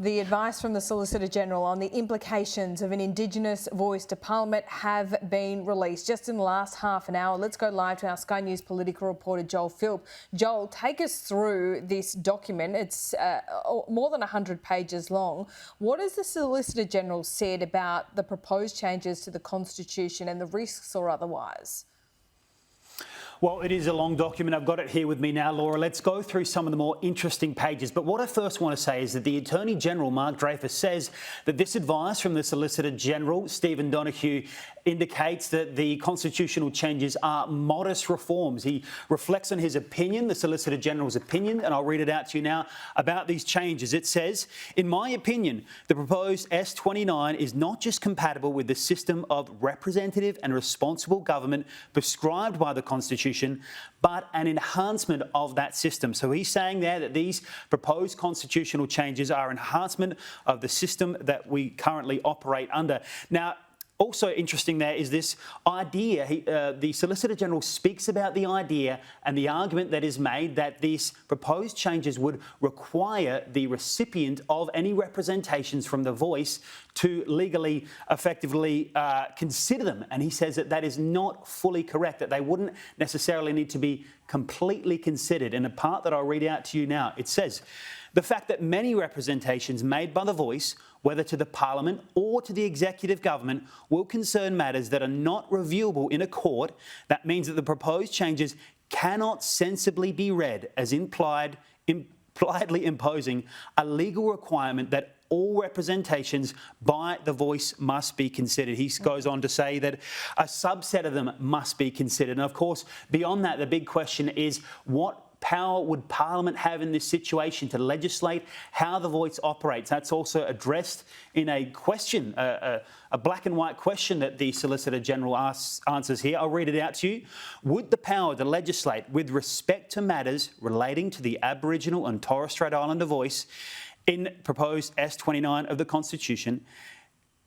The advice from the Solicitor General on the implications of an Indigenous voice to Parliament have been released just in the last half an hour. Let's go live to our Sky News political reporter, Joel Philp. Joel, take us through this document. It's more than 100 pages long. What has the Solicitor General said about the proposed changes to the Constitution and the risks or otherwise? Well, it is a long document. I've got it here with me now, Laura. Let's go through some of the more interesting pages. But what I first want to say is that the Attorney General, Mark Dreyfus, says that this advice from the Solicitor General, Stephen Donoghue, indicates that the constitutional changes are modest reforms. He reflects on his opinion, the Solicitor General's opinion, and I'll read it out to you now about these changes. It says, in my opinion, the proposed S29 is not just compatible with the system of representative and responsible government prescribed by the Constitution, but an enhancement of that system. So he's saying there that these proposed constitutional changes are enhancement of the system that we currently operate under. Now, also interesting there is this idea, the Solicitor General speaks about the idea and the argument that is made that these proposed changes would require the recipient of any representations from the voice to legally, effectively consider them. And he says that that is not fully correct, that they wouldn't necessarily need to be completely considered. In the part that I'll read out to you now, it says, the fact that many representations made by the voice, whether to the Parliament or to the executive government, will concern matters that are not reviewable in a court. That means that the proposed changes cannot sensibly be read as impliedly imposing a legal requirement that all representations by the voice must be considered. He goes on to say that a subset of them must be considered. And of course, beyond that, the big question is what power would Parliament have in this situation to legislate how the voice operates? That's also addressed in a question, a black and white question that the Solicitor General answers here. I'll read it out to you. Would the power to legislate with respect to matters relating to the Aboriginal and Torres Strait Islander voice in proposed S29 of the Constitution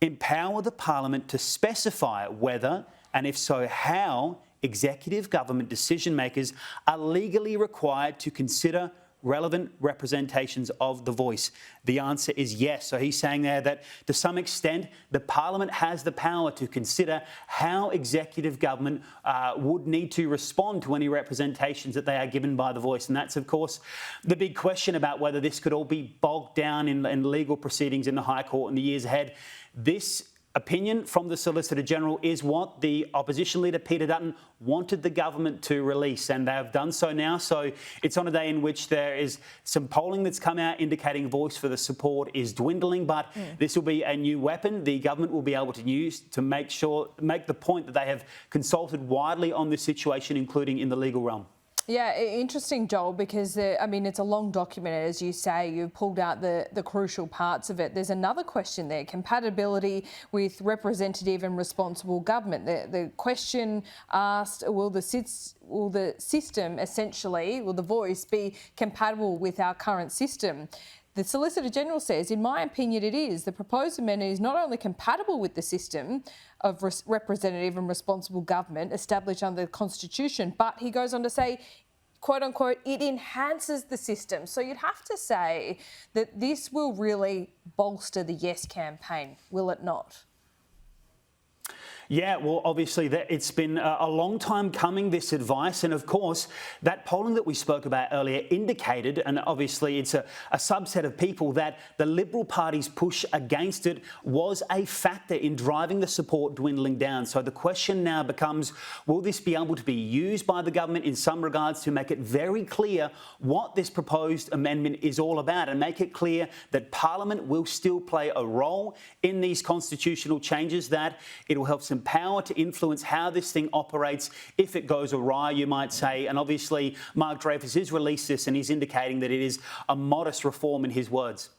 empower the Parliament to specify whether, and if so, how, executive government decision makers are legally required to consider relevant representations of the voice? The answer is yes. So he's saying there that to some extent the Parliament has the power to consider how executive government would need to respond to any representations that they are given by the voice. And that's, of course, the big question about whether this could all be bogged down in legal proceedings in the High Court in the years ahead. This opinion from the Solicitor General is what the opposition leader Peter Dutton wanted the government to release, and they have done so now. So it's on a day in which there is some polling that's come out indicating voice for the support is dwindling, but this will be a new weapon the government will be able to use to make the point that they have consulted widely on this situation, including in the legal realm. Yeah, interesting, Joel, because, it's a long document, as you say. You've pulled out the crucial parts of it. There's another question there, compatibility with representative and responsible government. The question asked, will the system essentially, will the voice be compatible with our current system? The Solicitor General says, in my opinion, it is. The proposed amendment is not only compatible with the system of representative and responsible government established under the Constitution, but he goes on to say, quote unquote, it enhances the system. So you'd have to say that this will really bolster the Yes campaign, will it not? Yeah, well, obviously, it's been a long time coming, this advice. And of course, that polling that we spoke about earlier indicated, and obviously it's a subset of people, that the Liberal Party's push against it was a factor in driving the support dwindling down. So the question now becomes, will this be able to be used by the government in some regards to make it very clear what this proposed amendment is all about and make it clear that Parliament will still play a role in these constitutional changes, that it will help some power to influence how this thing operates if it goes awry, you might say. And obviously, Mark Dreyfus has released this and he's indicating that it is a modest reform in his words.